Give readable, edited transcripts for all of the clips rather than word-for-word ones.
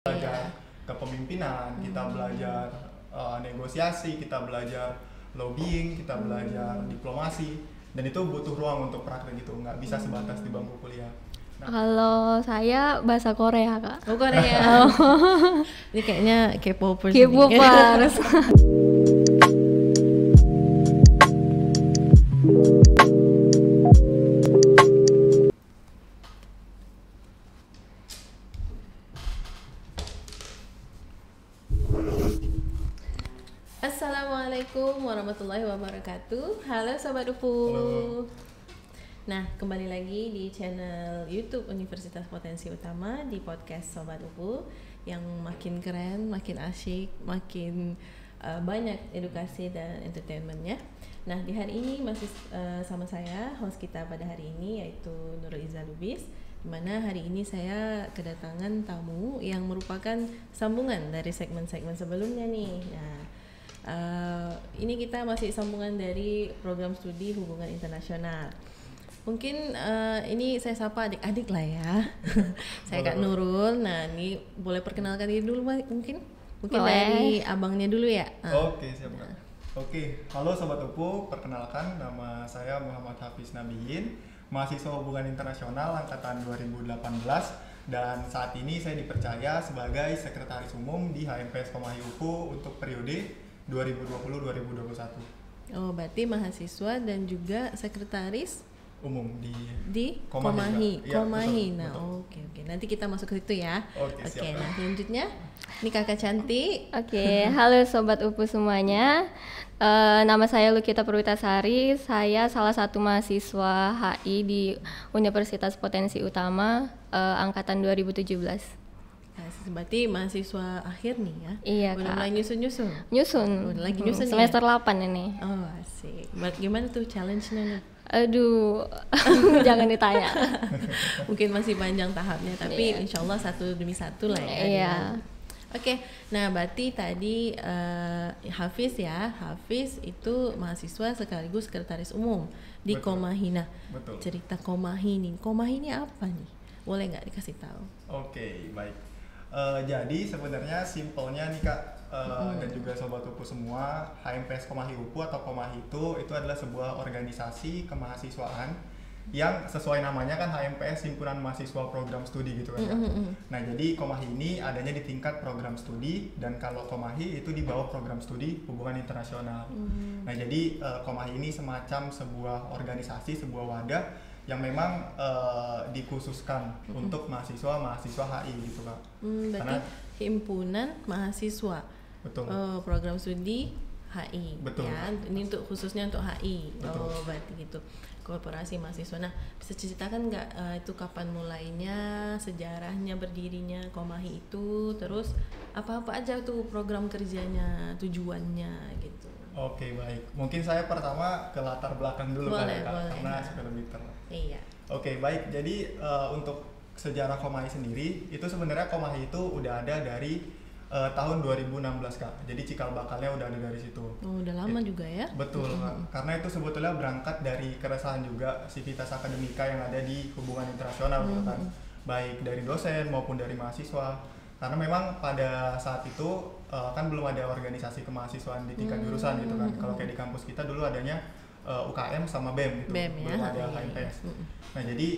belajar kepemimpinan, kita belajar negosiasi, kita belajar lobbying, kita belajar diplomasi, dan itu butuh ruang untuk praktek gitu, nggak bisa sebatas di bangku kuliah. Kalau saya bahasa Korea, Kak. Oh, Korea. Ini kayaknya K-popers. K-popers. Assalamualaikum warahmatullahi wabarakatuh. Halo Sobat UPU. Halo. Nah, kembali lagi di channel YouTube Universitas Potensi Utama di podcast Sobat UPU yang makin keren, makin asyik, makin banyak edukasi dan entertainmentnya. Nah, di hari ini masih sama saya, host kita pada hari ini yaitu Nurul Iza Lubis, dimana hari ini saya kedatangan tamu yang merupakan sambungan dari segmen-segmen sebelumnya nih. Nah, ini kita masih sambungan dari program studi hubungan internasional. Mungkin ini saya sapa adik-adik lah ya. Saya Kak Nurul. Nah, ini boleh perkenalkan diri dulu mungkin dari abangnya dulu ya. Oke, siap Kak. Oke, halo Sobat UPU, perkenalkan nama saya Muhammad Hafiz Nabiin, mahasiswa hubungan internasional angkatan 2018, dan saat ini saya dipercaya sebagai sekretaris umum di HMPS Komahi UPU untuk periode 2020-2021. Oh, berarti mahasiswa dan juga sekretaris umum di Komahi. Ya, Komahi. betul, Nah, betul. oke. Nanti kita masuk ke situ ya. Oke, siap. Nah, selanjutnya ini kakak cantik. Oke, halo Sobat UPU semuanya. Nama saya Lukita Purwitasari. Saya salah satu mahasiswa HI di Universitas Potensi Utama angkatan 2017. Nah, berarti mahasiswa akhir nih ya? Iya, udah Kak. mulai nyusun. Udah lagi nyusun ya? semester 8 ini. Oh, asik. Gimana tuh challenge-nya nih? Aduh, jangan ditanya. Mungkin masih panjang tahapnya, tapi insya Allah satu demi satu lah ya. Iya. Oke, nah berarti tadi Hafiz ya, Hafiz itu mahasiswa sekaligus sekretaris umum di Betul. Komahi. Nah, Betul. cerita Komahi ini apa nih? Boleh nggak dikasih tahu? Oke, baik. Jadi sebenarnya simpelnya nih Kak, dan juga Sobat UPU semua, HMPS Komahi UPU atau Komahi itu adalah sebuah organisasi kemahasiswaan yang sesuai namanya kan HMPS Himpunan Mahasiswa Program Studi gitu kan Kak. Nah, jadi Komahi ini adanya di tingkat program studi, dan kalau Komahi itu di bawah program studi hubungan internasional. Nah, jadi Komahi ini semacam sebuah organisasi, sebuah wadah yang memang dikhususkan untuk mahasiswa HI gitu Kak. Berarti Karena himpunan mahasiswa. betul. Program studi HI. Betul. Ya, ini khususnya untuk HI. Betul. Oh, berarti gitu. Korporasi mahasiswa. Nah, bisa ceritakan nggak itu kapan mulainya, sejarahnya berdirinya Komahi itu, terus apa-apa aja tuh program kerjanya, tujuannya gitu. Oke, baik. Mungkin saya pertama ke latar belakang dulu Boleh, Kak, boleh. karena supaya lebih Iya. Oke, baik. Jadi untuk sejarah Komahi sendiri, itu sebenarnya Komahi itu udah ada dari tahun 2016 Kak. Jadi cikal bakalnya udah ada dari situ. Oh, udah lama juga ya? Betul, Kak. Karena itu sebetulnya berangkat dari keresahan juga sivitas akademika yang ada di hubungan internasional gitu kan. Baik dari dosen maupun dari mahasiswa. Karena memang pada saat itu kan belum ada organisasi kemahasiswaan di tingkat jurusan gitu kan. Kalau kayak di kampus kita dulu adanya UKM sama BEM gitu. BEM ya. Belum ada HMPS. Nah, jadi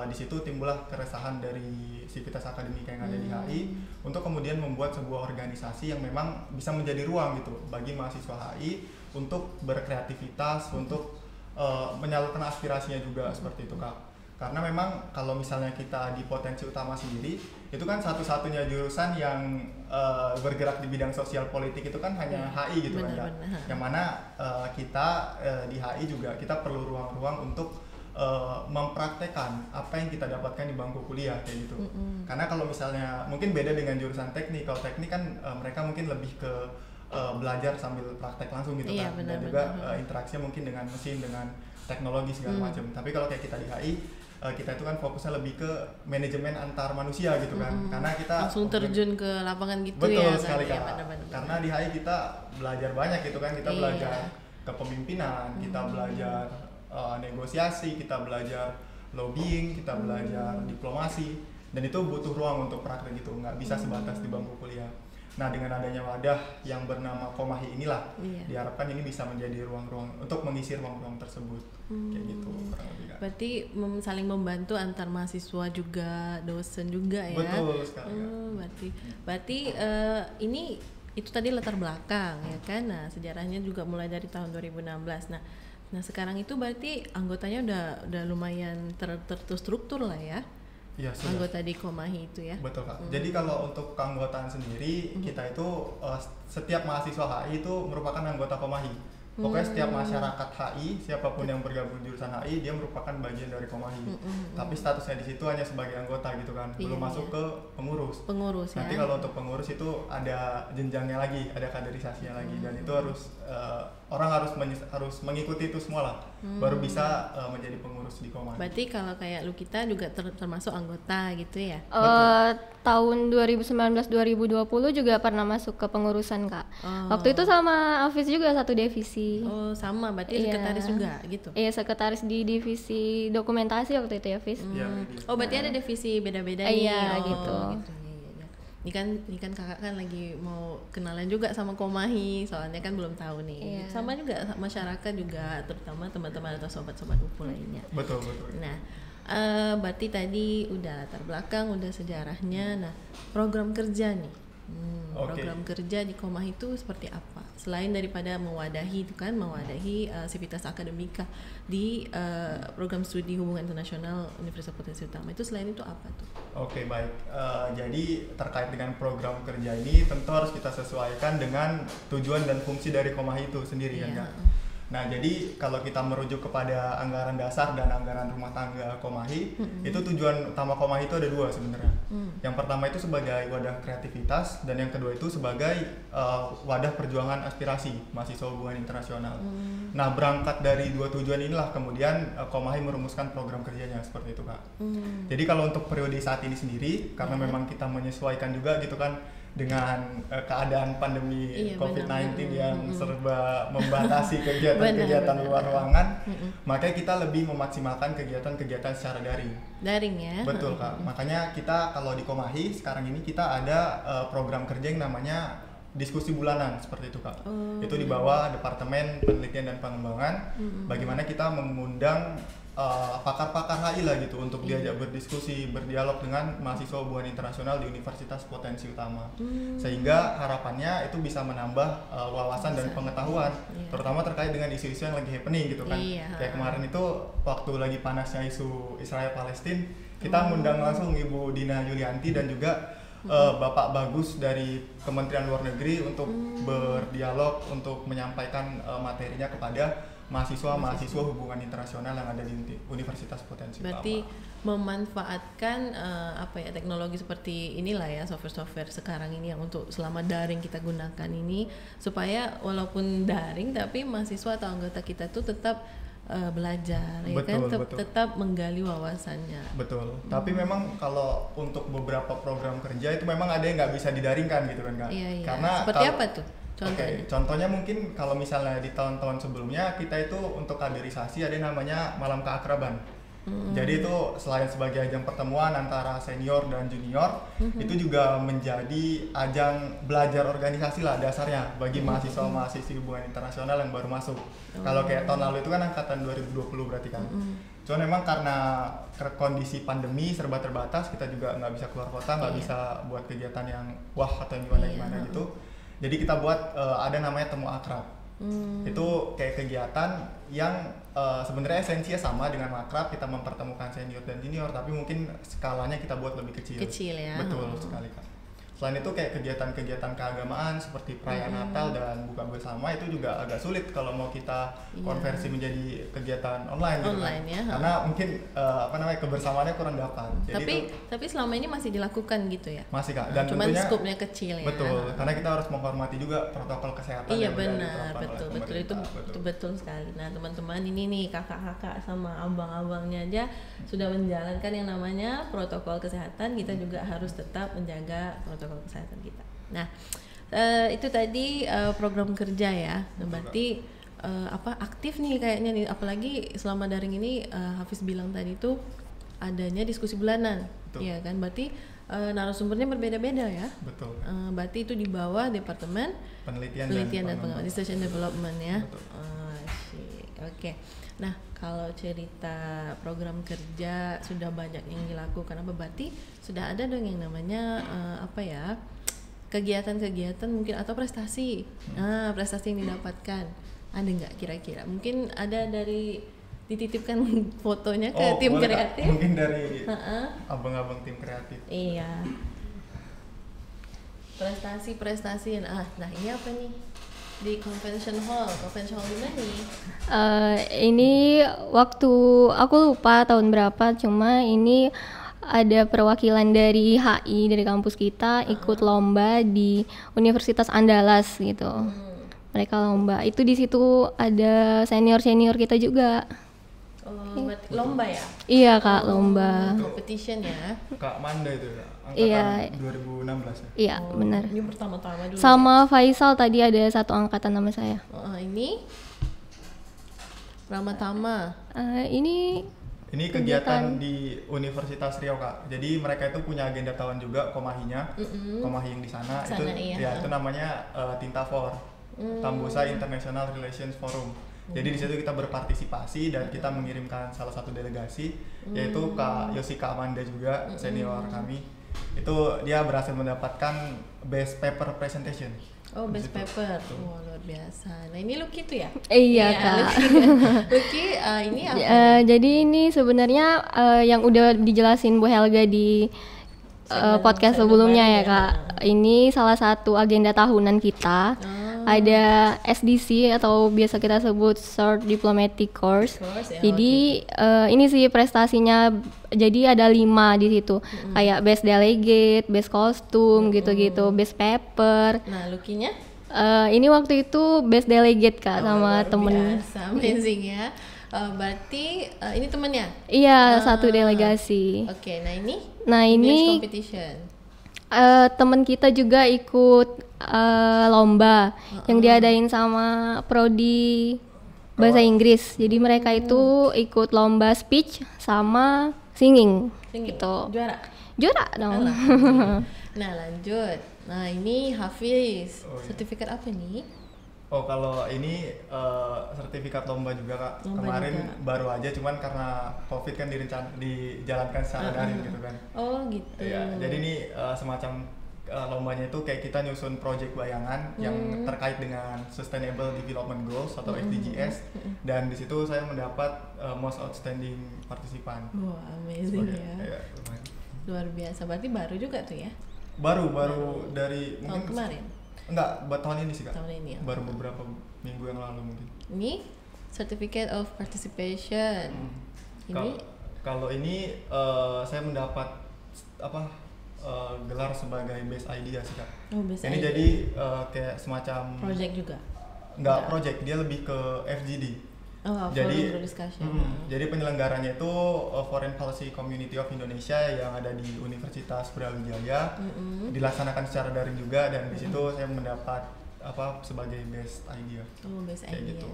di situ timbullah keresahan dari sivitas akademika yang ada di HI untuk kemudian membuat sebuah organisasi yang memang bisa menjadi ruang gitu bagi mahasiswa HI untuk berkreativitas, untuk menyalurkan aspirasinya juga seperti itu Kak. Karena memang kalau misalnya kita di Potensi Utama sendiri, itu kan satu-satunya jurusan yang bergerak di bidang sosial politik itu kan hanya HI gitu kan Kak. Yang mana kita di HI juga kita perlu ruang-ruang untuk mempraktekkan apa yang kita dapatkan di bangku kuliah kayak gitu. Karena kalau misalnya mungkin beda dengan jurusan teknik, kalau teknik kan mereka mungkin lebih ke belajar sambil praktek langsung gitu Iya, kan. benar, Dan juga benar. interaksinya mungkin dengan mesin, dengan teknologi segala macam. Tapi kalau kayak kita di HI, kita itu kan fokusnya lebih ke manajemen antar manusia gitu kan. Karena kita Langsung terjun ke lapangan gitu betul ya. sekali kan? Kak. Ya, benar-benar. Karena di HI kita belajar banyak gitu kan. Kita Iya. belajar kepemimpinan, kita belajar negosiasi, kita belajar lobbying, kita belajar diplomasi, dan itu butuh ruang untuk praktek gitu, nggak bisa sebatas di bangku kuliah. Nah, dengan adanya wadah yang bernama Komahi inilah, diharapkan ini bisa menjadi ruang-ruang untuk mengisi ruang-ruang tersebut. Kayak gitu kurang lebih, Kak. Berarti saling membantu antar mahasiswa juga, dosen juga ya. Betul sekali. Berarti ini itu tadi latar belakang ya kan. Nah, sejarahnya juga mulai dari tahun 2016. Nah sekarang itu berarti anggotanya udah lumayan terstruktur lah ya. Iya, sudah. Anggota di Komahi itu ya. Betul, Kak. Jadi kalau untuk keanggotaan sendiri, kita itu setiap mahasiswa HI itu merupakan anggota Komahi. Pokoknya setiap masyarakat HI, siapapun yang bergabung jurusan HI, dia merupakan bagian dari Komahi. Tapi statusnya di situ hanya sebagai anggota gitu kan, belum masuk ke pengurus. Pengurus Nanti ya. kalau untuk pengurus itu ada jenjangnya lagi, ada kaderisasinya lagi, dan itu harus orang harus mengikuti itu semua lah, baru bisa menjadi pengurus di Komahi. Berarti kalau kayak lu kita juga termasuk anggota gitu ya. Tahun 2019-2020 juga pernah masuk ke pengurusan, Kak. Waktu itu sama Hafiz juga satu divisi. Oh sama, berarti sekretaris juga gitu. Iya, sekretaris di divisi dokumentasi waktu itu ya, Hafiz. Oh berarti ada divisi beda-beda nih. Iya, gitu. Iya. Ini kan kakak kan lagi mau kenalan juga sama Komahi, soalnya kan belum tahu nih. Iya. Sama juga masyarakat juga, terutama teman-teman atau sobat-sobat UPU lainnya. Betul. Nah, berarti tadi udah latar belakang, udah sejarahnya. Nah, program kerja nih. Program kerja di Komahi itu seperti apa? Selain daripada mewadahi sivitas akademika di program studi hubungan internasional Universitas Potensi Utama, itu selain itu apa tuh? Oke, baik. Jadi terkait dengan program kerja ini tentu harus kita sesuaikan dengan tujuan dan fungsi dari Komahi itu sendiri kan, Kak. Nah, jadi kalau kita merujuk kepada anggaran dasar dan anggaran rumah tangga Komahi, itu tujuan utama Komahi itu ada dua sebenarnya. Yang pertama itu sebagai wadah kreativitas, dan yang kedua itu sebagai wadah perjuangan aspirasi mahasiswa hubungan internasional. Nah, berangkat dari dua tujuan inilah kemudian Komahi merumuskan program kerjanya seperti itu, Kak. Jadi kalau untuk periode saat ini sendiri, karena memang kita menyesuaikan juga gitu kan dengan keadaan pandemi COVID-19 yang serba membatasi kegiatan-kegiatan luar ruangan, makanya kita lebih memaksimalkan kegiatan-kegiatan secara daring ya. Betul, Kak. Makanya kita kalau di Komahi sekarang ini kita ada program kerja yang namanya diskusi bulanan seperti itu, Kak. Itu di bawah Departemen Penelitian dan Pengembangan, bagaimana kita mengundang pakar-pakar HI lah gitu untuk diajak berdiskusi, berdialog dengan mahasiswa hubungan internasional di Universitas Potensi Utama, sehingga harapannya itu bisa menambah wawasan dan pengetahuan, terutama terkait dengan isu-isu yang lagi happening gitu kan. Kayak kemarin itu waktu lagi panasnya isu Israel Palestina, kita ngundang langsung Ibu Dina Yulianti dan juga Bapak Bagus dari Kementerian Luar Negeri untuk berdialog, untuk menyampaikan materinya kepada mahasiswa hubungan internasional yang ada di Universitas Potensi Utama. Berarti memanfaatkan teknologi seperti inilah ya, software sekarang ini yang untuk selama daring kita gunakan ini, supaya walaupun daring tapi mahasiswa atau anggota kita tuh tetap belajar, tetap menggali wawasannya. Betul. Tapi memang kalau untuk beberapa program kerja itu memang ada yang nggak bisa didaringkan gitu kan, Kak. Iya. Karena seperti apa tuh? Contohnya mungkin kalau misalnya di tahun-tahun sebelumnya kita itu untuk kaderisasi ada namanya malam keakraban. Jadi itu selain sebagai ajang pertemuan antara senior dan junior, itu juga menjadi ajang belajar organisasi lah dasarnya bagi mahasiswa-mahasiswi hubungan internasional yang baru masuk. Kalau kayak tahun lalu itu kan angkatan 2020 berarti kan. Cuman memang karena kondisi pandemi serba terbatas, kita juga nggak bisa keluar kota, nggak bisa buat kegiatan yang atau gimana gitu. Jadi kita buat ada namanya temu akrab. Itu kayak kegiatan yang sebenarnya esensinya sama dengan akrab, kita mempertemukan senior dan junior, tapi mungkin skalanya kita buat lebih kecil. Kecil ya. Betul sekali, Kak. Selain itu kayak kegiatan-kegiatan keagamaan seperti perayaan Natal dan buka bersama itu juga agak sulit kalau mau kita konversi menjadi kegiatan online gitu kan. Ya. Karena mungkin kebersamaannya kurang dapat. Tapi selama ini masih dilakukan gitu ya. Masih, Kak. Dan cuman skopnya kecil ya. Betul. Karena kita harus menghormati juga protokol kesehatan. Iya benar, betul sekali. Nah, teman-teman ini nih kakak-kakak sama abang-abangnya aja sudah menjalankan yang namanya protokol kesehatan. Kita juga harus tetap menjaga protokol kesehatan kita. Nah, itu tadi program kerja ya. Berarti aktif nih kayaknya nih, apalagi selama daring ini Hafiz bilang tadi tuh adanya diskusi bulanan. Betul. Iya kan? Berarti narasumbernya berbeda-beda ya. Betul. Berarti itu di bawah Departemen Penelitian dan Pengembangan Research and Development ya. Betul. Oke. Nah, kalau cerita program kerja sudah banyak yang dilakukan, berarti sudah ada dong yang namanya kegiatan-kegiatan mungkin atau prestasi. Prestasi yang didapatkan ada nggak kira-kira? Mungkin ada dari dititipkan fotonya ke tim boleh, kreatif. Kak. Mungkin dari abang-abang tim kreatif. Iya. Prestasi. Nah ini apa nih? Di convention hall di mana nih? Ini waktu aku lupa tahun berapa, cuma ini ada perwakilan dari HI dari kampus kita ikut lomba di Universitas Andalas gitu. Mereka lomba itu, di situ ada senior kita juga. Berarti lomba ya? Iya Kak, lomba. Competition ya? Kak Manda itu ya, angkatan Iya. 2016 ya? Iya, benar. Ini pertama-tama dulu. Sama Faisal tadi ada satu angkatan nama saya. Ini Ramatama. Ini kegiatan di Universitas Riau Kak. Jadi mereka itu punya agenda tahunan juga, Komahinya. Komahi yang di sana itu iya. ya itu namanya Tintafor. Tambusa International Relations Forum. Jadi di situ kita berpartisipasi dan kita mengirimkan salah satu delegasi yaitu Kak Yosika Amanda juga, senior kami. Itu dia berhasil mendapatkan best paper presentation. Oh, best paper. Oh, luar biasa. Nah, ini Lucky tuh ya? Iya Kak. Lucky, ini apa? Jadi ini sebenarnya yang udah dijelasin Bu Helga di podcast sebelumnya ya Kak. Ini salah satu agenda tahunan kita. Ada SDC atau biasa kita sebut Short Diplomatic Course. Jadi ini sih prestasinya, jadi ada 5 di situ. Kayak best delegate, best costume gitu-gitu, best paper. Nah, Lucky-nya? Ini waktu itu best delegate Kak, sama temen. Biasa, amazing ya. Berarti ini temennya? Iya, satu delegasi. Oke, nah ini? Nah ini competition. Teman kita juga ikut lomba yang diadain sama prodi bahasa Inggris. Jadi mereka itu ikut lomba speech sama singing. Gitu. Juara dong. Nah, lanjut. Nah, ini Hafiz. Sertifikat apa nih? Oh, kalau ini sertifikat lomba juga Kak. Kemarin juga baru aja, cuman karena COVID kan dijalankan secara daring gitu kan. Oh, gitu. Ya, jadi ini semacam lombanya itu kayak kita nyusun project bayangan yang terkait dengan Sustainable Development Goals atau SDGs, dan di situ saya mendapat most outstanding partisipan. Wah, amazing ya. Luar biasa. Berarti baru juga tuh ya? Baru dari tahun mungkin kemarin. Enggak, buat tahun ini sih Kak. Tahun ini ya. Baru beberapa minggu yang lalu mungkin. Ini Certificate of Participation. Ini kalau ini saya mendapat gelar sebagai best idea sih Kak. Oh, best ini idea. Jadi kayak semacam project juga. Enggak project, dia lebih ke FGD. Jadi discussion. Jadi penyelenggaranya itu Foreign Policy Community of Indonesia yang ada di Universitas Brawijaya. Dilaksanakan secara daring juga, dan di situ saya mendapat sebagai best idea. Oh, best kayak idea. Gitu.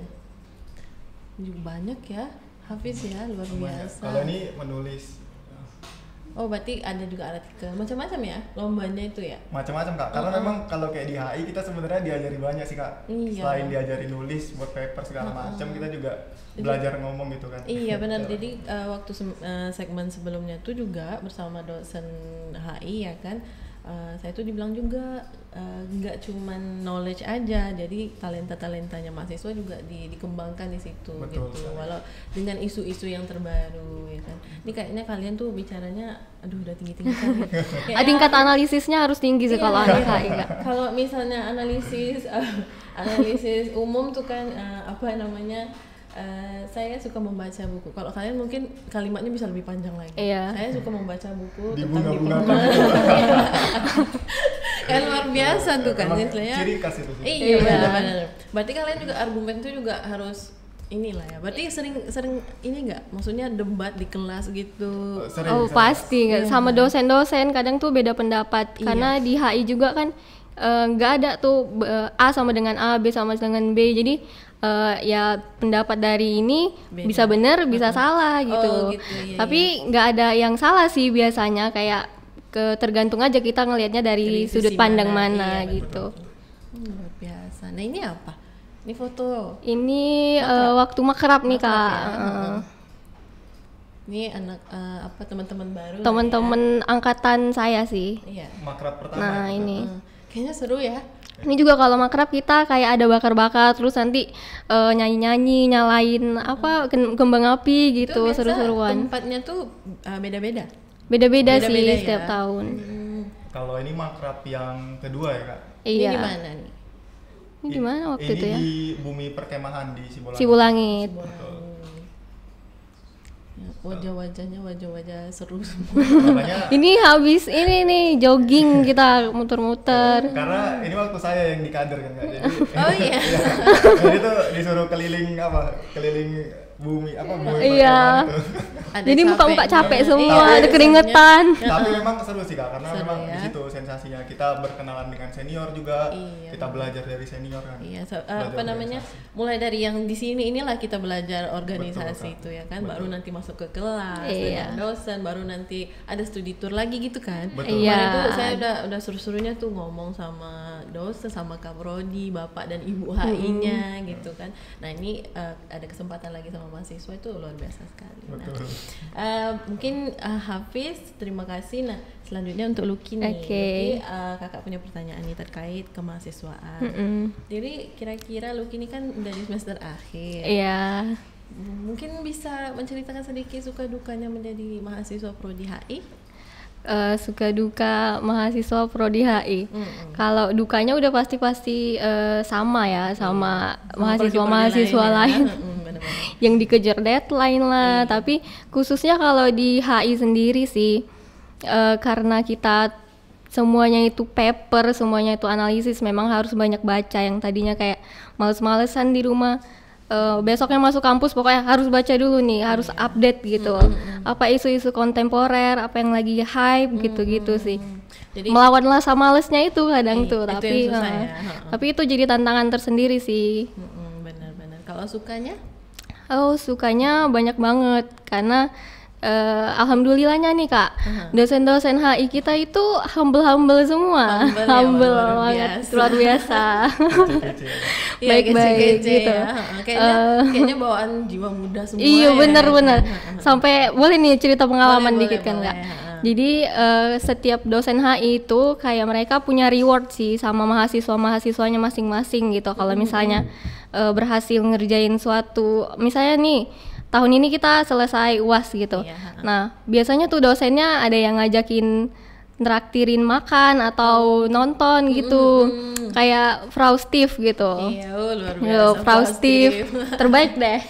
Juga banyak ya, Hafiz ya, luar biasa. Kalau ini menulis. Oh, berarti ada juga artikel, macam-macam ya lombanya itu ya? Macam-macam Kak, karena memang kalau kayak di HI kita sebenarnya diajari banyak sih Kak. Iya. Selain diajari nulis, buat paper segala macam, kita juga belajar ngomong gitu kan. Iya benar. Jadi waktu segmen sebelumnya tuh juga bersama dosen HI ya kan, saya tuh dibilang juga nggak cuman knowledge aja, jadi talentanya mahasiswa juga dikembangkan di situ. Betul, gitu. Walau dengan isu-isu yang terbaru ya kan. Ini kayaknya kalian tuh bicaranya udah tinggi-tinggi kan. Tingkat analisisnya harus tinggi sih kalau anak HI Kak. Kalau misalnya analisis umum tuh kan saya suka membaca buku. Kalau kalian mungkin kalimatnya bisa lebih panjang lagi. Iya. Saya suka membaca buku Di tentang bunga-bunga. Kan luar biasa tuh kan istilahnya. Ciri khas itu sih. Iya benar. Berarti kalian juga argumen itu juga harus inilah ya. Berarti sering ini enggak? Maksudnya debat di kelas gitu. Sering. Pasti nggak sama dosen-dosen kadang tuh beda pendapat. Karena di HI juga kan nggak ada tuh A sama dengan A, B sama dengan B. Jadi ya pendapat dari ini Beda. bisa benar bisa salah gitu. gitu, iya, Tapi nggak ada yang salah sih biasanya, kayak tergantung aja kita ngelihatnya dari Dari sudut sisi pandang mana, mana iya, gitu. Luar biasa. Nah ini apa? Ini foto. Ini waktu makrab nih Makrab Kak. ya? Ini anak apa teman-teman baru? lah Teman-teman angkatan saya sih. ya? Iya. Makrab pertama. Nah itu. ini. Kayaknya seru ya. Ini juga kalau makrab kita kayak ada bakar-bakar, terus nanti nyanyi-nyanyi, nyalain apa kembang api Itu gitu, biasa seru-seruan. tempatnya tuh beda-beda. Beda-beda sih Beda-beda ya? setiap tahun. Kalau ini makrab yang kedua ya kak. Ini Iya. di mana nih? Ini di mana waktu itu ya? Ini di Bumi Perkemahan di Sibolangit. Sibulangit. Betul. Ya, wajah-wajahnya wajah-wajah seru semua. Makanya Ini habis ini nih jogging kita muter-muter. karena ini waktu saya yang di kader kan kak. Jadi Oh iya. jadi tuh disuruh keliling bumi Iya. perkemahan tuh. Ada Jadi muka-muka capeknya. capek Iya, semua, ada rasanya. keringetan. Tapi memang seru sih kak, karena Seru memang ya. di situ sensasinya kita berkenalan dengan senior juga, Iya, kita belajar dari senior kan. Iya, Belajar apa namanya? organisasi. Mulai dari yang di sini inilah kita belajar organisasi Betul, Kak. itu ya kan, Betul. baru nanti masuk ke kelas Iya. dengan dosen, baru nanti ada studi tour lagi gitu kan. Betul. Iya. Kemarin tuh saya udah suruh-suruhnya tuh ngomong sama dosen, sama Kak Prodi, Bapak dan Ibu HI-nya gitu kan. Nah, ini ada kesempatan lagi sama mahasiswa itu luar biasa sekali. Betul. Nah, mungkin Hafiz, terima kasih. Nah, selanjutnya untuk Lucky nih. Oke. Lucky, kakak punya pertanyaan nih terkait kemahasiswaan. Jadi kira-kira Lucky ini kan udah di semester akhir. Iya. Mungkin bisa menceritakan sedikit suka dukanya menjadi mahasiswa Prodi HI? Suka duka mahasiswa Prodi HI. Kalau dukanya udah pasti sama ya sama mahasiswa-mahasiswa lain. Bener-bener. Yang dikejar deadline lah. Tapi khususnya kalau di HI sendiri sih, karena kita semuanya itu paper, semuanya itu analisis, memang harus banyak baca. Yang tadinya kayak males-malesan di rumah, besoknya masuk kampus pokoknya harus baca dulu nih, harus update gitu. Apa isu-isu kontemporer, apa yang lagi hype gitu-gitu sih. Jadi Melawan rasa malesnya itu kadang Iya, tuh, itu tapi yang susah ya. tapi itu jadi tantangan tersendiri sih. benar-benar. Kalau sukanya? Oh, sukanya banyak banget karena alhamdulillahnya nih Kak, dosen-dosen HI kita itu humble semua, Humble ya, luar banget, biasa. luar biasa. Kece-kece ya. Iya, Baik-baik kece-kece gitu. ya. Kayaknya bawaan jiwa muda semua. Iya ya. benar-benar. Sampai boleh nih cerita pengalaman Boleh, dikit kan boleh. Kak. Jadi setiap dosen HI itu kayak mereka punya reward sih sama mahasiswanya masing-masing gitu. Kalau misalnya berhasil ngerjain suatu, misalnya nih tahun ini kita selesai UAS gitu. Iya, Nah biasanya tuh dosennya ada yang ngajakin traktirin makan atau nonton gitu, kayak Frau Steve gitu. Iya, luar biasa. Yo, Frau Steve terbaik deh.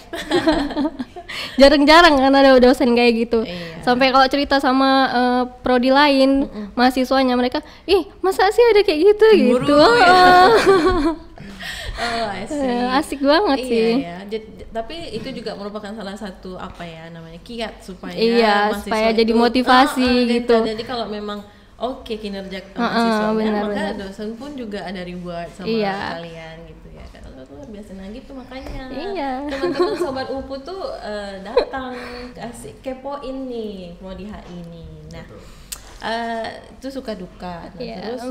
Jarang-jarang kan ada dosen kayak gitu. Iya. Sampai kalau cerita sama prodi lain, mahasiswanya mereka, ih masa sih ada kayak gitu Guru gitu. ya. Oh, asik. Asik banget Iya, sih. ya. Tapi itu juga merupakan salah satu apa ya namanya kiat supaya Iya, mahasiswa supaya jadi itu, motivasi gitu. Jadi kalau memang oke kinerja mahasiswanya, benar, maka benar. dosen pun juga ada reward sama Iya. kalian gitu ya. Kan luar biasa. Nah gitu makanya Iya. teman-teman sobat UPU tuh datang kasih kepoin nih Prodi HI ini. Nah itu suka duka. Nah, Iya. terus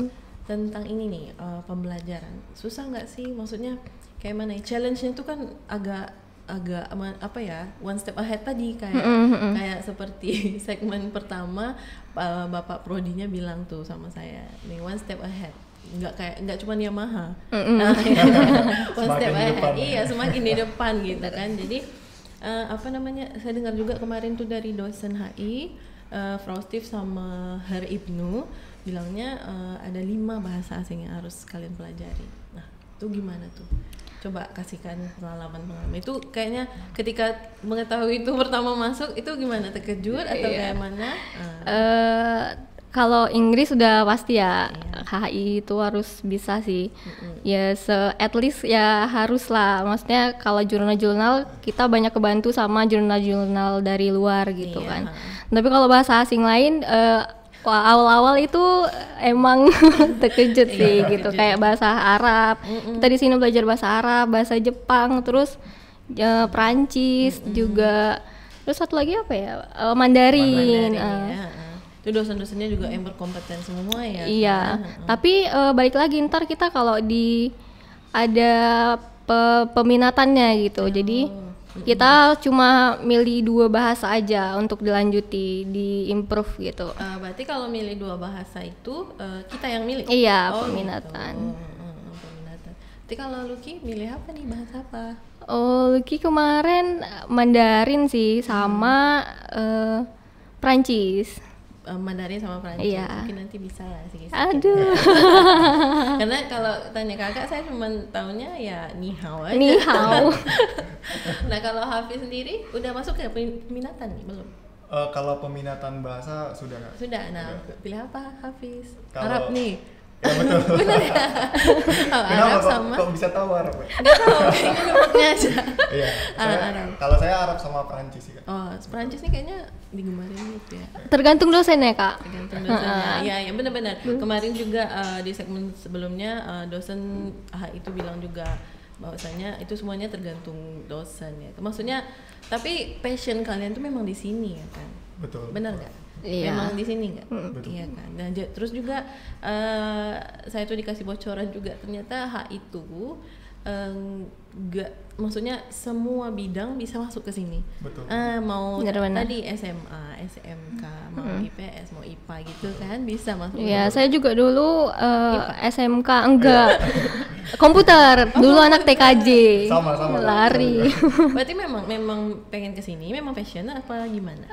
tentang ini nih pembelajaran susah nggak sih, maksudnya kayak mana ya? Challenge-nya tuh kan agak apa ya, one step ahead tadi kayak seperti segmen pertama Bapak Prodinya bilang tuh sama saya nih, one step ahead, nggak cuma Yamaha. Nah, one step Semakin di ahead, depan, ya. iya semakin di depan gitu kan. Jadi apa namanya, saya dengar juga kemarin tuh dari dosen HI Frau Steve sama Herr Ibnu bilangnya ada 5 bahasa asing yang harus kalian pelajari. Nah itu gimana tuh? Coba kasihkan pengalaman itu. Kayaknya ketika mengetahui itu pertama masuk itu gimana, terkejut atau kayak mana? Kalau Inggris sudah pasti ya, HI itu harus bisa sih. Ya at least ya harus lah. Maksudnya kalau jurnal-jurnal kita banyak kebantu sama jurnal-jurnal dari luar gitu Iya, kan. Tapi kalau bahasa asing lain Wah, awal-awal itu emang terkejut sih gitu, terkejut. kayak bahasa Arab. Kita di sini belajar bahasa Arab, bahasa Jepang, terus Perancis juga. Terus satu lagi apa ya? Mandarin. Ya. Itu dosen-dosennya juga yang berkompeten semua ya. Iya. Tapi balik lagi ntar kita kalau ada peminatannya gitu. Jadi kita cuma milih 2 bahasa aja untuk dilanjuti, di improve gitu. Berarti kalau milih 2 bahasa itu kita yang milih? Iya, Oh, peminatan. gitu. Peminatan. Jadi kalau Lucky milih apa nih, bahasa apa? Oh, Lucky kemarin Mandarin sih sama Prancis. Mandarin sama Prancis. Iya. Mungkin nanti bisa lah sih. Aduh. Karena kalau tanya kakak saya cuma taunya ya ni hao aja. Ni hao. Nah, kalau Hafiz sendiri udah masuk ke peminatan nih belum? Kalau peminatan bahasa sudah nggak? Sudah. Nah, pilih apa Hafiz? Kalau- Arab nih. Ya betul. Benar ya? Oh, Kenapa Arab kok, sama kok bisa tahu Arab? nggak tahu, kayaknya nyebutnya aja. Iya. Arab. Kalau saya Arab sama Perancis sih, Kak. Oh, Perancis nih kayaknya digemarin gitu ya. Tergantung dosennya, Kak. Tergantung dosennya. Iya, ya benar-benar. Kemarin juga di segmen sebelumnya dosen itu bilang juga bahwasanya itu semuanya tergantung dosen ya. Maksudnya tapi passion kalian tuh memang di sini ya kan. Betul. Benar nggak? Iya. Memang di sini nggak? Betul. Iya kan. Dan terus juga saya tuh dikasih bocoran juga ternyata HI itu nggak, maksudnya semua bidang bisa masuk ke sini. Betul. Mau Benar-benar. tadi SMA, SMK, mau IPS, mau IPA gitu kan bisa masuk. Iya, saya juga dulu SMK enggak. Komputer. Dulu anak TKJ. Sama. Lari. Berarti memang pengen ke sini, memang passion apa gimana?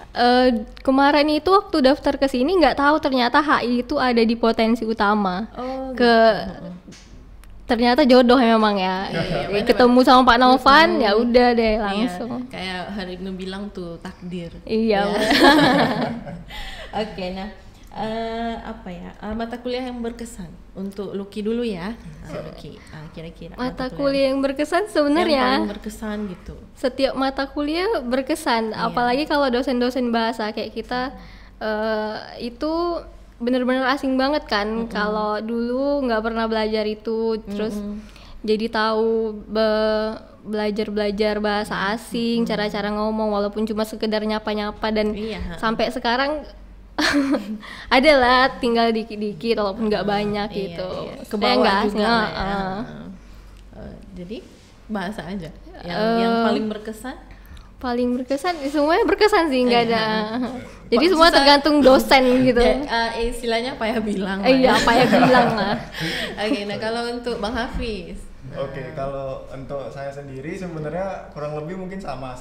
Kemarin itu waktu daftar ke sini nggak tahu ternyata HI itu ada di potensi utama. Oh, Ternyata jodoh memang ya. Iya, Ketemu sama Pak Novan ya udah deh Iya, langsung. kayak hari Ibnu bilang tuh takdir. Iya. Oke, nah apa ya mata kuliah yang berkesan untuk Lucky dulu ya. Lucky, kira-kira Mata kuliah yang berkesan yang sebenarnya paling berkesan gitu. setiap mata kuliah berkesan, Iya. apalagi kalau dosen-dosen bahasa kayak kita itu benar-benar asing banget kan. Kalau dulu nggak pernah belajar itu, terus jadi tahu belajar bahasa asing, cara-cara ngomong walaupun cuma sekedar nyapa-nyapa, dan Iya. sampai sekarang ada lah, tinggal dikit-dikit walaupun nggak banyak Iya, gitu. iya. Saya Kebawa nggak juga asing, lah ya. heeh. Jadi bahasa aja yang paling berkesan. Paling berkesan, semuanya berkesan sih, nggak ada. Jadi Kok semua susah? tergantung dosen gitu. Istilahnya apa ya bilang lah Iya, ya. apa ya bilang lah. Oke, nah kalau untuk Bang Hafiz. Oke, kalau untuk saya sendiri sebenarnya kurang lebih mungkin sama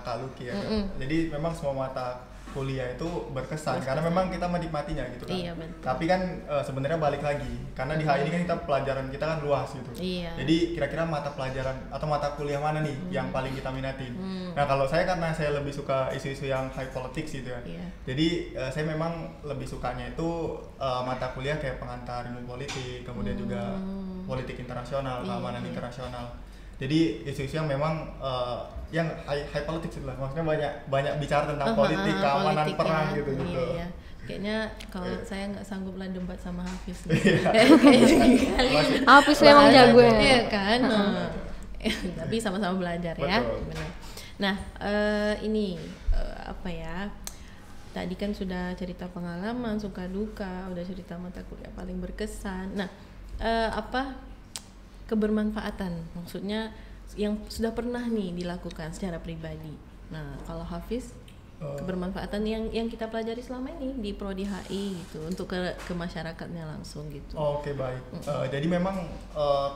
Kak Lucky ya. Kak. Jadi memang semua mata kuliah itu berkesan karena memang kita menikmatinya gitu kan. Iya, betul. Tapi kan sebenarnya balik lagi karena di HI ini kan kita pelajaran kita kan luas gitu. Iya. Jadi kira-kira mata pelajaran atau mata kuliah mana nih yang paling kita minatin? Nah, kalau saya karena saya lebih suka isu-isu yang high politics gitu ya. Iya. Jadi saya memang lebih sukanya itu mata kuliah kayak pengantar ilmu politik, kemudian juga politik internasional, keamanan Iya. internasional. Jadi isu-isu yang memang yang high politics itu lah, maksudnya banyak bicara tentang politik, keamanan, politik perang ya. gitu. Iya. Kayaknya kalau saya nggak sanggup lah debat sama Hafiz. Iya. Kayaknya Hafiz memang jago ya. Iya kan. Tapi sama-sama belajar ya. Betul. Benar. Nah, ini apa ya? Tadi kan sudah cerita pengalaman, suka duka, udah cerita mata kuliah paling berkesan. Nah, apa kebermanfaatan? Maksudnya yang sudah pernah nih dilakukan secara pribadi. Nah, kalau Hafiz, kebermanfaatan yang kita pelajari selama ini di Prodi HI gitu untuk ke masyarakatnya langsung gitu. Oke, baik. Jadi memang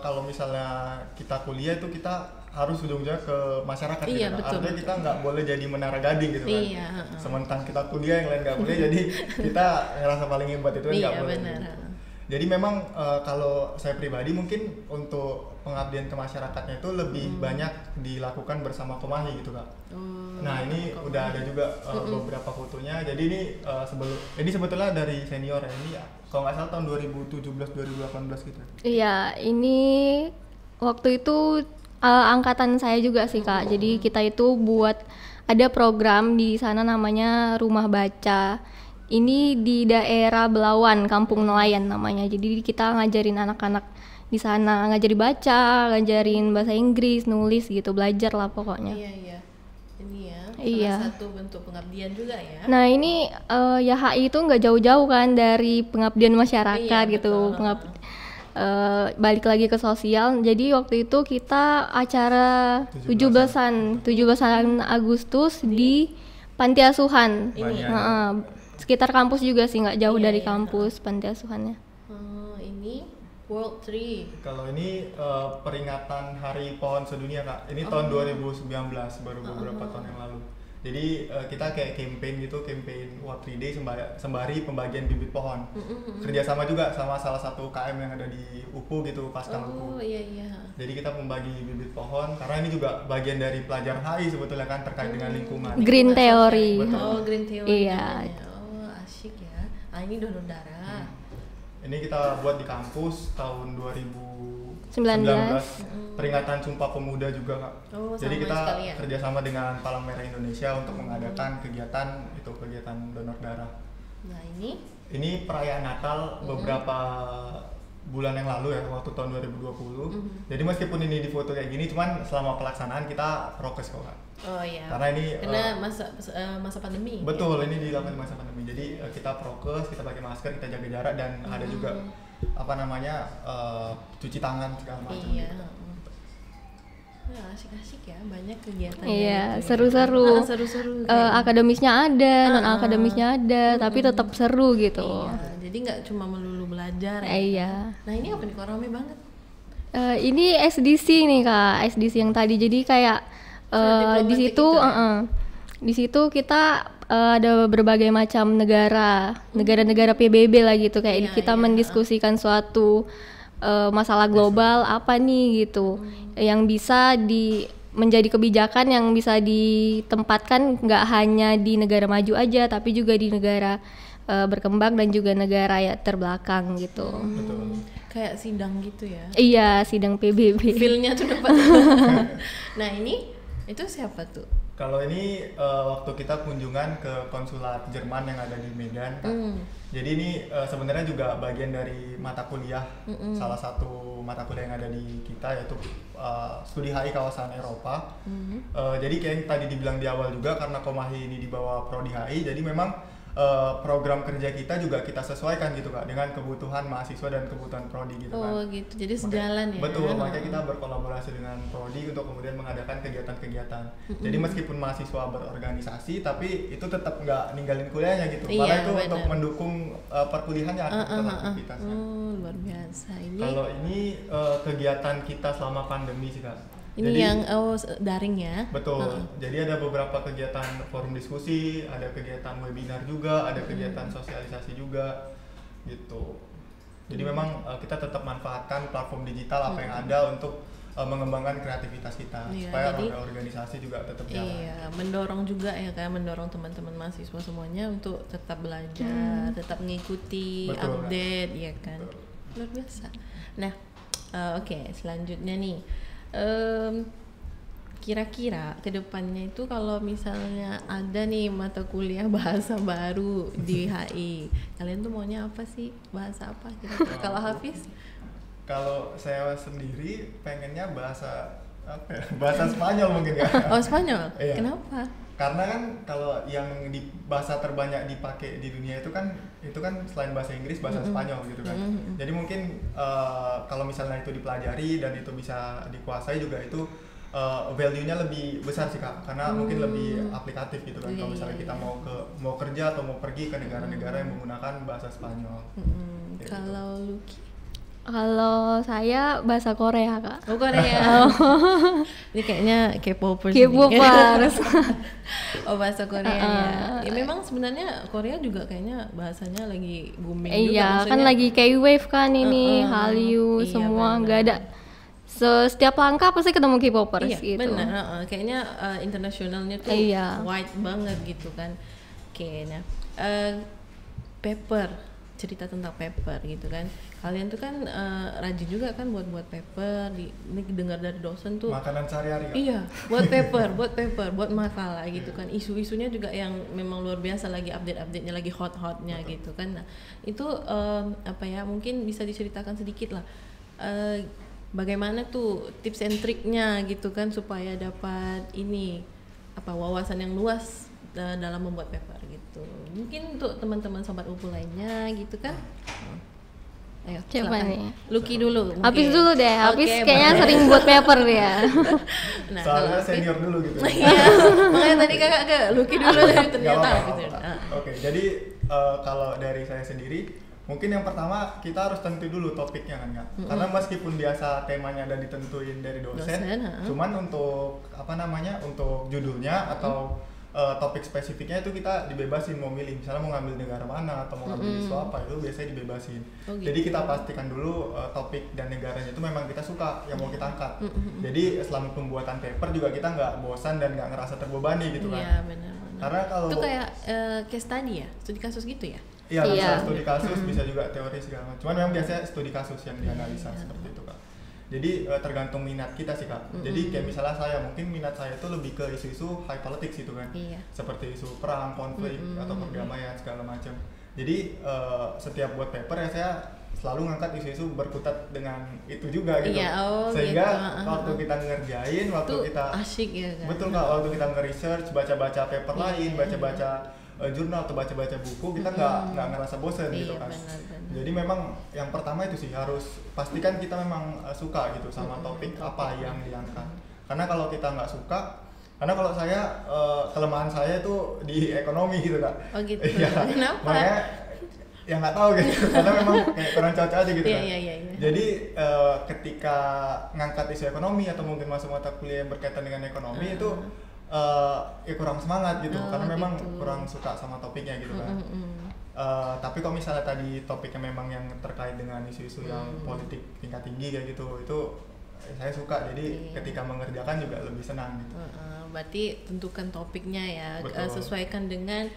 kalau misalnya kita kuliah itu kita harus ujung-ujungnya ke masyarakat Iya, gitu. betul, Artinya betul. kita nggak boleh jadi menara gading gitu kan. Iya, Sementara kita kuliah yang lain nggak boleh, jadi kita ngerasa paling hebat itu kan nggak Iya, boleh. benar. gitu. Jadi memang kalau saya pribadi mungkin untuk pengabdian ke masyarakatnya itu lebih banyak dilakukan bersama Komahi gitu Kak. Nah ini udah ada juga beberapa fotonya. Jadi ini sebetulnya dari senior ya. Ini kalau nggak salah tahun 2017-2018 gitu. Iya, ini waktu itu angkatan saya juga sih Kak. Jadi kita itu buat ada program di sana namanya Rumah Baca. Ini di daerah Belawan, Kampung Nelayan namanya. Jadi kita ngajarin anak-anak di sana, ngajari baca, ngajarin bahasa Inggris, nulis gitu, belajar lah pokoknya. Iya. Ini ya, Iya. salah satu bentuk pengabdian juga ya. Nah ini ya HI itu nggak jauh-jauh kan dari pengabdian masyarakat Iya, gitu. betul. Balik lagi ke sosial. Jadi waktu itu kita acara 17-an Agustus di Panti Asuhan. Ini. Sekitar kampus juga sih, nggak jauh Iya, dari iya. kampus panti asuhannya. Ini World Tree. Kalau ini peringatan Hari Pohon Sedunia Kak. Ini tahun 2019, baru beberapa tahun yang lalu. Jadi kita kayak campaign World Tree Day sembari pembagian bibit pohon. Kerjasama juga sama salah satu KM yang ada di UPU gitu, Pasca UPU. Oh iya. Jadi kita membagi bibit pohon karena ini juga bagian dari pelajaran HI sebetulnya kan terkait dengan lingkungan. Green Theory. Betul. Oh, Green Theory. Iya. namanya. Oh, asyik ya. Ini donor darah. Ini kita buat di kampus tahun 2019. 19. Peringatan Sumpah Pemuda juga Kak. Oh, Jadi sama kita sekalian. kerjasama dengan Palang Merah Indonesia untuk mengadakan kegiatan donor darah. Nah, ini Ini perayaan Natal beberapa bulan yang lalu ya, waktu tahun 2020. Jadi meskipun ini di foto kayak gini, cuman selama pelaksanaan kita prokes kok Kak. oh iya. Karena ini masa pandemi. betul, ini dilakukan di masa pandemi. Jadi kita prokes, kita pakai masker, kita jaga jarak, dan ada juga cuci tangan segala macam. Iya. gitu. Nah, asik-asik ya, banyak kegiatan. Iya, seru-seru. Seru-seru. Akademisnya ada, non akademisnya ada, tapi tetap seru gitu. Iya, jadi nggak cuma melulu belajar ya. Iya. Nah, ini apa nih, kok rame banget? Ini SDC nih Kak, SDC yang tadi. Jadi kayak di diplomatik situ, gitu ya? di situ kita ada berbagai macam negara-negara PBB lah gitu. Kayak Iya, kita iya. mendiskusikan suatu masalah global apa nih gitu, yang bisa menjadi kebijakan yang bisa ditempatkan nggak hanya di negara maju aja, tapi juga di negara berkembang dan juga negara ya terbelakang gitu. Betul. Kayak sidang gitu ya. Iya, sidang PBB. Feel-nya tuh dapat. Nah, ini itu siapa tuh? Kalau ini waktu kita kunjungan ke konsulat Jerman yang ada di Medan, Kak. Jadi ini sebenarnya juga bagian dari mata kuliah, salah satu mata kuliah yang ada di kita, yaitu studi HI kawasan Eropa. Jadi kayak yang tadi dibilang di awal juga, karena Komahi ini di bawah Prodi HI, jadi memang program kerja kita juga kita sesuaikan gitu Kak dengan kebutuhan mahasiswa dan kebutuhan prodi gitu kan. Oh gitu, jadi sejalan ya. Betul, makanya kita berkolaborasi dengan prodi untuk kemudian mengadakan kegiatan-kegiatan. Jadi meskipun mahasiswa berorganisasi, tapi itu tetap nggak ninggalin kuliahnya gitu. Iya, Malah itu benar. untuk mendukung perkuliahannya, aktivitas-aktivitasnya. Oh, luar biasa. Ini Kalau ini kegiatan kita selama pandemi sih Kak. ini Jadi, yang daring ya. betul. Jadi ada beberapa kegiatan forum diskusi, ada kegiatan webinar juga, ada kegiatan sosialisasi juga, gitu. Jadi memang kita tetap manfaatkan platform digital apa yang ada untuk mengembangkan kreativitas kita, Iya, supaya jadi- roda organisasi juga tetap jalan. Iya, mendorong juga ya, kayak mendorong teman-teman mahasiswa semuanya untuk tetap belajar, tetap mengikuti, Betul, update, ya kan. Luar biasa. Nah, oke, selanjutnya nih, kira-kira kedepannya itu kalau misalnya ada nih mata kuliah bahasa baru di HI, kalian tuh maunya apa sih? Bahasa apa kira-kira? Kalau Hafiz? Kalau saya sendiri pengennya bahasa apa ya? Bahasa Spanyol mungkin ya. Oh, Spanyol? Iya. Kenapa? Karena kan kalau yang di bahasa terbanyak dipakai di dunia itu kan selain bahasa Inggris, bahasa Spanyol gitu kan. Jadi mungkin kalau misalnya itu dipelajari dan itu bisa dikuasai juga, itu value-nya lebih besar sih Kak, karena mungkin lebih aplikatif gitu kan. Kalau misalnya kita mau kerja atau mau pergi ke negara-negara yang menggunakan bahasa Spanyol. Kayak gitu. Kalau Lucky? Kalau saya bahasa Korea Kak. Oh, Korea. Ini kayaknya K-popers nih. K-popers. Oh, bahasa Korea ya. Ya memang sebenarnya Korea juga kayaknya bahasanya lagi booming juga. Iya, kan maksudnya- lagi K-wave kan ini, Hallyu, Iya, semua benar. nggak ada. Setiap langkah pasti ketemu K-popers Iya, gitu. benar. Kayaknya internasionalnya tuh Iya. wide banget gitu kan. Oke, nah paper cerita tentang paper gitu kan. Kalian tuh kan rajin juga kan buat paper, ini dengar dari dosen tuh. Makanan sehari-hari. Iya, buat paper, buat makalah gitu kan. Isu-isunya juga yang memang luar biasa, lagi update-nya, lagi hot-hotnya gitu kan. Nah, itu mungkin bisa diceritakan sedikit lah. Bagaimana tuh tips and triknya gitu kan supaya dapat wawasan yang luas dalam membuat paper gitu. Mungkin untuk teman-teman sobat UPU lainnya gitu kan. Ayo, Coba silakan. nih. Lucky dulu. Habis dulu deh, habis Oke, kayaknya boleh. sering buat paper ya. Nah, Soalnya kalau senior dulu gitu. Iya, makanya tadi kakak ke Lucky dulu ternyata Nggak apa-apa, gitu. nggak apa-apa. Ah. Oke, jadi kalau dari saya sendiri, mungkin yang pertama kita harus tentu dulu topiknya kan Kak. Karena meskipun biasa temanya ada ditentuin dari dosen, cuman untuk untuk judulnya atau topik spesifiknya itu kita dibebasin mau milih, misalnya mau ngambil negara mana atau mau ngambil isu apa, itu biasanya dibebasin. Oh, gitu. Jadi kita pastikan dulu topik dan negaranya itu memang kita suka, yang mau kita angkat. Jadi selama pembuatan paper juga kita nggak bosan dan nggak ngerasa terbebani gitu kan. Iya, benar. Karena kalau itu kayak case study ya, studi kasus gitu ya. iya, bisa Iya. studi kasus, bisa juga teori segala macam. Cuman memang biasanya studi kasus yang dianalisa seperti itu Kak. Jadi tergantung minat kita sih Kak. Jadi kayak misalnya saya, mungkin minat saya itu lebih ke isu-isu high politics gitu kan. Iya. Seperti isu perang, konflik atau perdamaian segala macam. Jadi setiap buat paper ya saya selalu ngangkat isu-isu berkutat dengan itu juga gitu. Iya, Sehingga gitu. waktu kita ngerjain, waktu Itu kita asyik ya kan. betul Kak, waktu kita nge-research, baca-baca paper lain, baca-baca jurnal atau baca-baca buku, kita nggak ngerasa bosen gitu Iya, kan. benar. Jadi memang yang pertama itu sih harus pastikan kita memang suka gitu sama topik apa yang diangkat. Karena kalau kita nggak suka, karena kalau saya kelemahan saya itu di ekonomi gitu Kak. Oh gitu. Iya. Kenapa? Makanya ya nggak tahu gitu. Karena memang kayak kurang cocok aja gitu kan. Iya. Jadi ketika ngangkat isu ekonomi atau mungkin masuk mata kuliah yang berkaitan dengan ekonomi itu ya kurang semangat gitu. Karena memang gitu. kurang suka sama topiknya gitu kan. Tapi kalau misalnya tadi topiknya memang yang terkait dengan isu-isu yang politik tingkat tinggi kayak gitu, itu saya suka. Jadi ketika mengerjakan juga lebih senang gitu. Berarti tentukan topiknya ya, sesuaikan dengan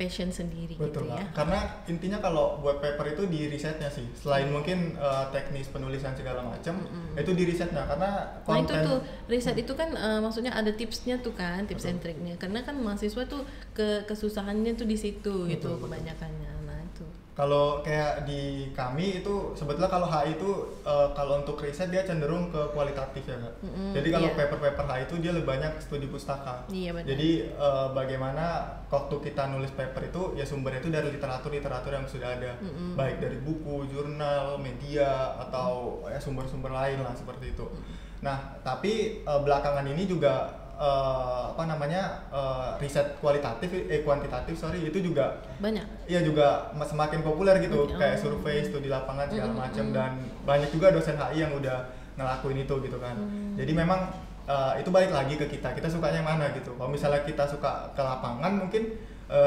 passion sendiri. Betul gitu Kak. ya. Karena intinya kalau buat paper itu di risetnya sih. Selain mungkin teknis penulisan segala macam, itu di risetnya karena Nah itu konten. tuh riset itu kan maksudnya ada tipsnya tuh kan, tips and triknya. Karena kan mahasiswa tuh kesusahannya tuh di situ gitu kebanyakannya. Nah itu. Kalau kayak di kami itu sebetulnya kalau HI itu kalau untuk riset dia cenderung ke kualitatif ya Kak. Jadi kalau paper-paper HI itu dia lebih banyak studi pustaka. Iya, benar. Jadi bagaimana waktu kita nulis paper itu ya sumbernya itu dari literatur yang sudah ada. Baik dari buku, jurnal, media atau ya sumber-sumber lain lah seperti itu. Nah, tapi belakangan ini juga riset kuantitatif itu juga Banyak. iya juga semakin populer gitu, kayak survei, studi lapangan segala macam, dan banyak juga dosen HI yang udah ngelakuin itu gitu kan. Jadi memang itu balik lagi ke kita sukanya yang mana gitu. Kalau misalnya kita suka ke lapangan mungkin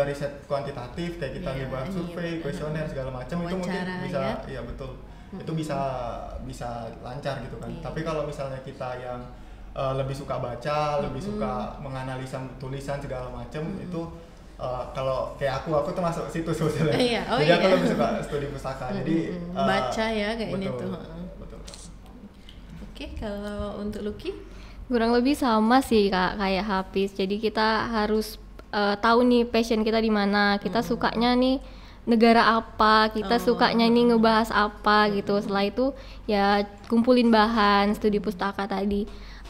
riset kuantitatif kayak kita ngebahas survei, kuesioner segala macam itu mungkin bisa ya betul. Itu bisa lancar gitu kan. Tapi kalau misalnya kita yang lebih suka baca, lebih suka menganalisa tulisan segala macam itu kalau kayak aku termasuk situ sebetulnya. Jadi aku lebih suka studi pustaka. Jadi baca ya kayak ini tuh. Betul. Oke, kalau untuk Lucky? Kurang lebih sama sih Kak, kayak Hafiz. Jadi kita harus tahu nih passion kita di mana. Kita sukanya nih negara apa, kita sukanya nih ngebahas apa gitu. Setelah itu ya kumpulin bahan, studi pustaka tadi.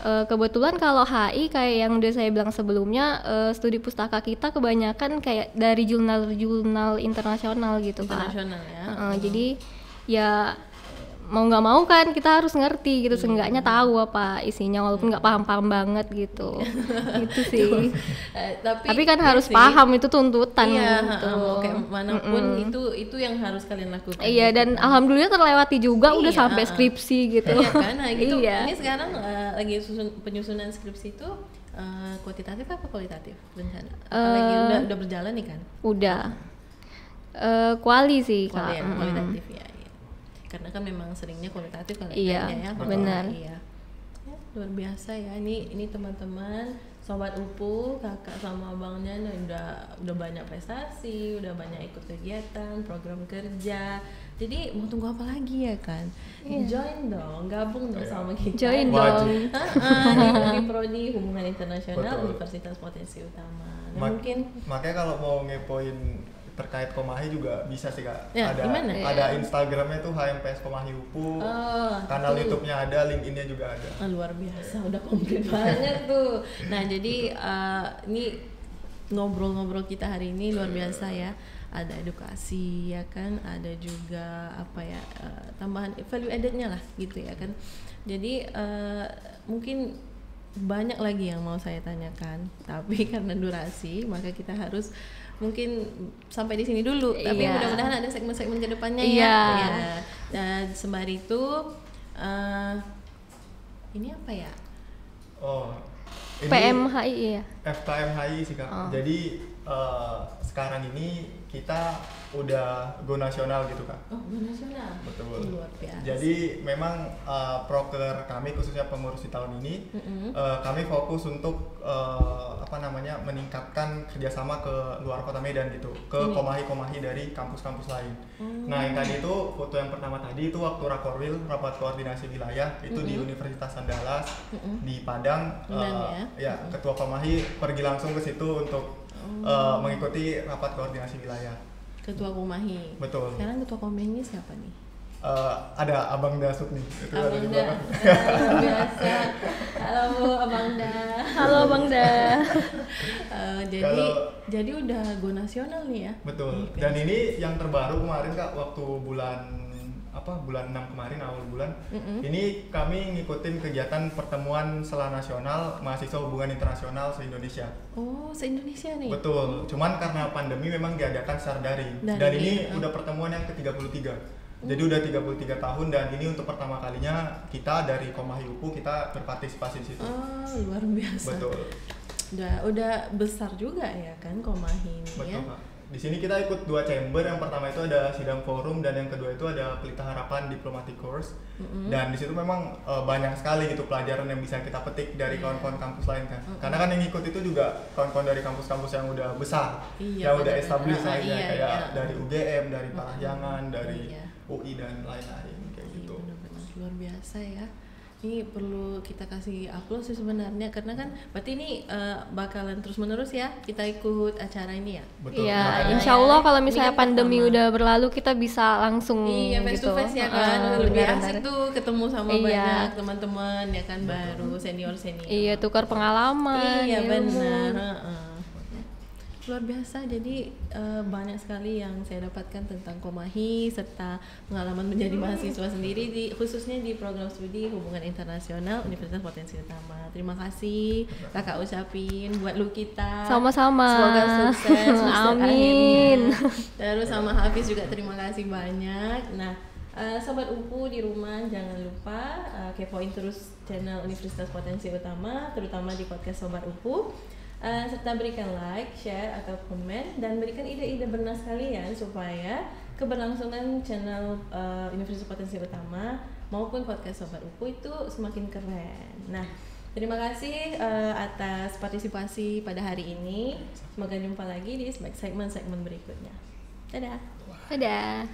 Kebetulan kalau HI kayak yang udah saya bilang sebelumnya, studi pustaka kita kebanyakan kayak dari jurnal-jurnal internasional gitu Kak. Internasional ya. Jadi ya mau nggak mau kan kita harus ngerti gitu, seenggaknya tahu apa isinya walaupun nggak paham-paham banget gitu. Itu sih. Tapi kan harus paham, itu tuntutan gitu. Mau kayak manapun itu yang harus kalian lakukan. Iya, dan alhamdulillah terlewati juga udah sampai skripsi gitu. Iya kan, nah gitu. Iya. Ini sekarang lagi penyusunan skripsi itu kuantitatif apa kualitatif rencana? Apalagi udah berjalan nih kan? Udah. Kuali sih Kak. Kualitatif ya. Karena kan memang seringnya kualitatif kan iya, ya. Benar. Iya. Ya, luar biasa ya. Ini teman-teman Sobat UPU, kakak sama abangnya udah banyak prestasi, udah banyak ikut kegiatan, program kerja. Jadi mau tunggu apa lagi ya kan? Join dong, gabung dong sama kita. Join Wajib. dong. Di Prodi Hubungan Internasional Betul. Universitas Potensi Utama. Nah, mungkin Makanya kalau mau ngepoin terkait Komahi juga bisa sih Kak. Ya, gimana? Ada Instagramnya tuh HMPS Komahi UPU. Kanal tuh. YouTube-nya ada, LinkedIn-nya juga ada. Luar biasa, udah komplit banget tuh. Nah jadi ini ngobrol-ngobrol kita hari ini luar biasa ya. Ada edukasi ya kan, ada juga apa ya tambahan value added-nya lah gitu ya kan. Jadi mungkin banyak lagi yang mau saya tanyakan, tapi karena durasi maka kita harus mungkin sampai di sini dulu. Tapi mudah-mudahan ada segmen-segmen kedepannya ya. Dan sembari itu ini apa ya? Ini PMHI ya. FKMHI sih Kak. Jadi sekarang ini kita udah go nasional gitu Kak. Go nasional. Betul. Luar biasa. Jadi memang proker kami khususnya pengurus di tahun ini kami fokus untuk meningkatkan kerjasama ke luar kota Medan gitu, ke Komahi dari kampus-kampus lain. Nah yang tadi itu foto yang pertama tadi itu waktu Rakorwil, rapat koordinasi wilayah itu di Universitas Andalas di Padang. Ketua Komahi pergi langsung ke situ untuk mengikuti rapat koordinasi wilayah. Ketua Komahi. Betul. Sekarang ketua Komahinya siapa nih? Ada Abang Dasuk nih. Abang Da. Luar biasa. Halo Abang Da. Halo Bang Da. Jadi udah go nasional nih ya. Betul. Dan ini yang terbaru kemarin Kak, waktu bulan 6 kemarin awal bulan. Ini kami ngikutin kegiatan pertemuan Sela Nasional Mahasiswa Hubungan Internasional se-Indonesia. Oh, se-Indonesia nih. Betul. Cuman karena pandemi memang diadakan secara daring. Dan ini udah pertemuan yang ke-33. Jadi udah 33 tahun dan ini untuk pertama kalinya kita dari Komahi UPU kita berpartisipasi di situ. Oh, luar biasa. Betul. Udah besar juga ya kan Komahi ini. Betul, ya. Pak. Di sini kita ikut 2 chamber. Yang pertama itu ada sidang forum dan yang kedua itu ada Pelita Harapan Diplomatic Course. Dan di situ memang banyak sekali gitu pelajaran yang bisa kita petik dari kawan-kawan kampus lain kan. Karena kan yang ikut itu juga kawan-kawan dari kampus-kampus yang udah besar, yang udah established kayak dari UGM, dari Parahyangan, dari UI dan lain-lain kayak gitu. Benar-benar luar biasa ya. Ini perlu kita kasih aplaus sih sebenarnya karena kan berarti ini bakalan terus-menerus ya kita ikut acara ini ya. Betul. Iya, insya Allah kalau misalnya kan pandemi udah berlalu kita bisa langsung face to face ya kan. Lebih asik tuh ketemu sama banyak teman-teman ya kan baru senior. Iya, tukar pengalaman. Iya benar. Luar biasa, jadi banyak sekali yang saya dapatkan tentang Komahi serta pengalaman menjadi mahasiswa sendiri khususnya di program studi Hubungan Internasional Universitas Potensi Utama. Terima kasih kakak ucapin buat lu kita. Sama-sama. Semoga sukses. Amin. Terus sama Hafiz juga terima kasih banyak. Nah, Sobat UPU di rumah jangan lupa kepoin terus channel Universitas Potensi Utama terutama di podcast Sobat UPU. Serta berikan like, share, atau komen dan berikan ide-ide bernas kalian supaya keberlangsungan channel Universitas Potensi Utama maupun podcast Sobat UPU itu semakin keren. Nah, terima kasih atas partisipasi pada hari ini. Semoga jumpa lagi di segmen-segmen berikutnya. Dadah. Dadah.